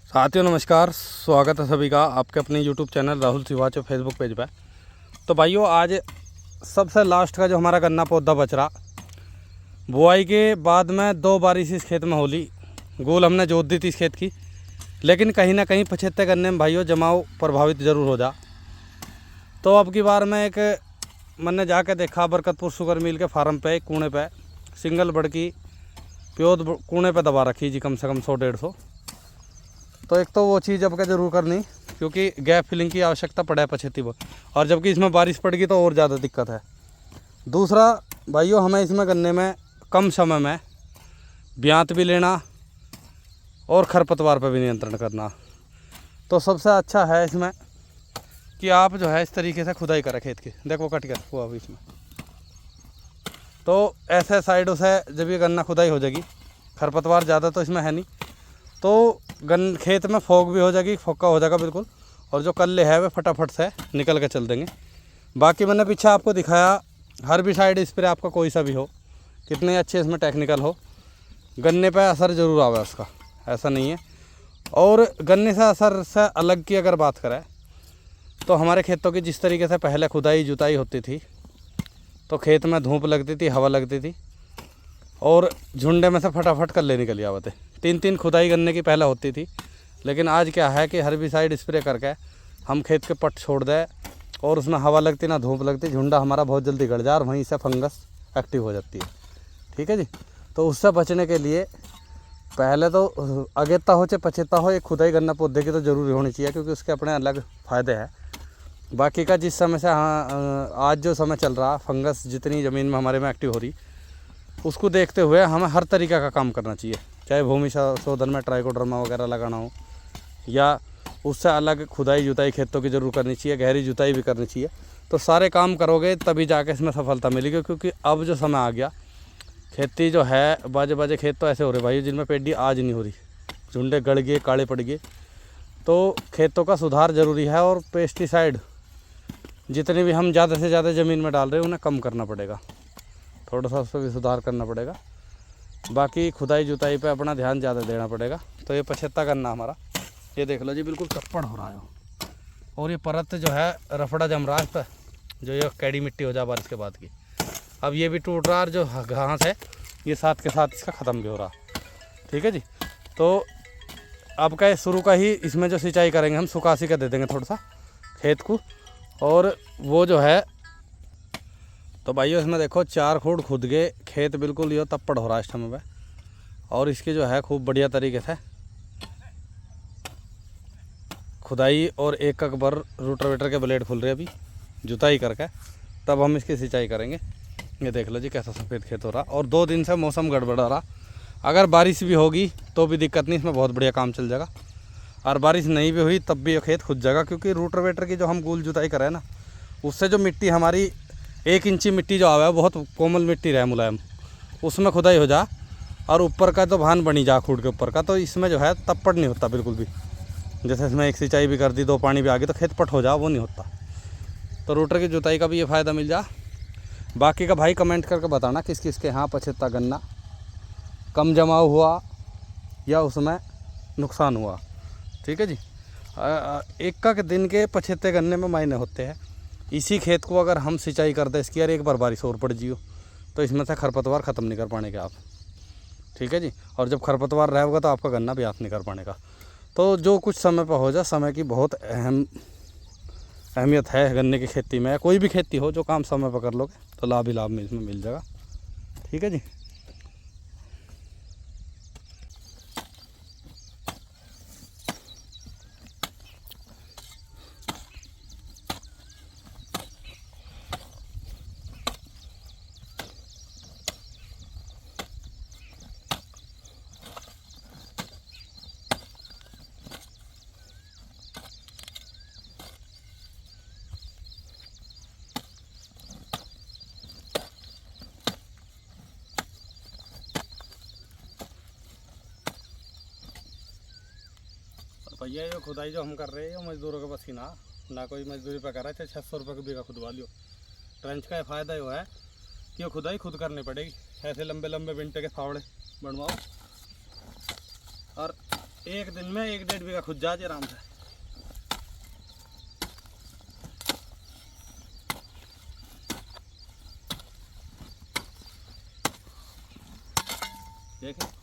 साथियों नमस्कार, स्वागत है सभी का आपके अपने YouTube चैनल राहुल सिवाचो फेसबुक पेज पर। तो भाइयों आज सबसे लास्ट का जो हमारा गन्ना पौधा बच रहा, बुआई के बाद में 2 बारिश इस खेत में होली गोल हमने जोत दी थी इस खेत की, लेकिन कहीं ना कहीं 75 गन्ने में भाइयों जमाव प्रभावित ज़रूर हो जा। तो अब की बार मैं मैंने जाके देखा बरकतपुर शुगर मिल के फार्म पे कूने पे सिंगल बड़ की प्योद कूने पे दबा रखी जी, कम से कम 100-150। तो एक तो वो चीज़ अब का जरूर करनी, क्योंकि गैप फिलिंग की आवश्यकता पड़ा है 75 और जबकि इसमें बारिश पड़ेगी तो और ज़्यादा दिक्कत है। दूसरा भाइयों, हमें इसमें गन्ने में कम समय में ब्यांत भी लेना और खरपतवार पर भी नियंत्रण करना। तो सबसे अच्छा है इसमें कि आप जो है इस तरीके से खुदाई करें खेत की। देखो कट कर हुआ अभी इसमें, तो ऐसे साइडों से जब ये गन्ना खुदाई हो जाएगी, खरपतवार ज़्यादा तो इसमें है नहीं, तो खेत में फोक भी हो जाएगी, फोका हो जाएगा बिल्कुल, और जो कल्ले है वे फटाफट से निकल के चल देंगे। बाकी मैंने पीछे आपको दिखाया हर भी साइड स्प्रे आपका कोई सा भी हो, कितने अच्छे इसमें टेक्निकल हो, गन्ने पे असर ज़रूर आवे उसका, ऐसा नहीं है। और गन्ने से असर से अलग की अगर बात करें तो हमारे खेतों की जिस तरीके से पहले खुदाई जुताई होती थी तो खेत में धूप लगती थी, हवा लगती थी और झुंडे में से फटाफट कल्ले निकल आते। 3-3 खुदाई गन्ने की पहले होती थी, लेकिन आज क्या है कि हर्बिसाइड स्प्रे करके हम खेत के पट छोड़ दें और उसमें हवा लगती ना धूप लगती, झुंडा हमारा बहुत जल्दी गड़ जाए और वहीं से फंगस एक्टिव हो जाती है। ठीक है जी। तो उससे बचने के लिए पहले तो अगेता हो चाहे पछेता हो, एक खुदाई गन्ना पौधे की तो ज़रूरी होनी चाहिए, क्योंकि उसके अपने अलग फ़ायदे हैं। बाकी का जिस समय से आज जो समय चल रहा, फंगस जितनी ज़मीन में हमारे में एक्टिव हो रही, उसको देखते हुए हमें हर तरीक़े का काम करना चाहिए, चाहे भूमि शोधन में ट्राइकोडर्मा वगैरह लगाना हो या उससे अलग खुदाई जुताई खेतों की ज़रूर करनी चाहिए, गहरी जुताई भी करनी चाहिए। तो सारे काम करोगे तभी जाके इसमें सफलता मिलेगी, क्योंकि अब जो समय आ गया, खेती जो है बाजे बाजे खेत तो ऐसे हो रहे भाई जिनमें पेडी आज नहीं हो रही, झुंडे गड़ गए, काले पड़ गए। तो खेतों का सुधार ज़रूरी है और पेस्टिसाइड जितने भी हम ज़्यादा से ज़्यादा ज़मीन में डाल रहे हैं उन्हें कम करना पड़ेगा, थोड़ा सा उस पर भी सुधार करना पड़ेगा। बाकी खुदाई जुताई पे अपना ध्यान ज़्यादा देना पड़ेगा। तो ये 75 गन्ना हमारा, ये देख लो जी, बिल्कुल कप्पड़ हो रहा है और ये परत जो है रफड़ा जम रहा है इस पर, जो ये कैडी मिट्टी हो जाए बारिश के बाद की। अब ये भी टूट रहा और जो घास है ये साथ के साथ इसका ख़त्म भी हो रहा। ठीक है जी। तो अब का शुरू का ही इसमें जो सिंचाई करेंगे हम सुखासी का दे देंगे थोड़ा सा खेत को, और वो जो है तो भाइयों इसमें देखो 4 फुट खुद गए, खेत बिल्कुल ये तप्पड़ हो रहा है इस समय पे, और इसकी जो है खूब बढ़िया तरीके से खुदाई और एक बार रोटावेटर के ब्लेड खुल रहे अभी जुताई करके, तब हम इसकी सिंचाई करेंगे। ये देख लो जी कैसा सफ़ेद खेत हो रहा, और 2 दिन से मौसम गड़बड़ा रहा। अगर बारिश भी होगी तो भी दिक्कत नहीं, इसमें बहुत बढ़िया काम चल जाएगा, और बारिश नहीं भी हुई तब भी ये खेत खुद जाएगा, क्योंकि रोटावेटर की जो हम गोल जुताई करें ना, उससे जो मिट्टी हमारी 1 इंची मिट्टी जो आवा है बहुत कोमल मिट्टी रहे, मुलायम, उसमें खुदाई हो जा और ऊपर का तो भान बनी जा खूड के ऊपर का, तो इसमें जो है तप्पड़ नहीं होता बिल्कुल भी। जैसे इसमें एक सिंचाई भी कर दी, 2 पानी भी आ गए तो खेत पट हो जा, वो नहीं होता। तो रोटर की जुताई का भी ये फ़ायदा मिल जा। बाकी का भाई कमेंट करके बताना किस किस के यहाँ 75 गन्ना कम जमाव हुआ या उसमें नुकसान हुआ। ठीक है जी। एक का दिन के 75 गन्ने में मायने होते हैं। इसी खेत को अगर हम सिंचाई कर दें इसकी, यार एक बार बारिश और पड़ जियो तो इसमें से खरपतवार ख़त्म नहीं कर पाएंगे आप। ठीक है जी। और जब खरपतवार रहेगा तो आपका गन्ना भी हाथ नहीं कर पाएगा। तो जो कुछ समय पर हो जाए, समय की बहुत अहमियत है गन्ने की खेती में, कोई भी खेती हो, जो काम समय पर कर लोगे तो लाभ ही लाभ में इसमें मिल जाएगा। ठीक है जी। भैया ये खुदाई जो हम कर रहे हैं मजदूरों के बस की ना कोई मजदूरी पर कर रहे थे, 600 रुपये की बीघा खुदवा लियो। ट्रेंच का फ़ायदा ये है कि ये खुदाई खुद करनी पड़ेगी, ऐसे लंबे लंबे बिंटे के फावड़े बनवाओ और एक दिन में 1-1.5 बीघा खुद जाए आराम से। देखिए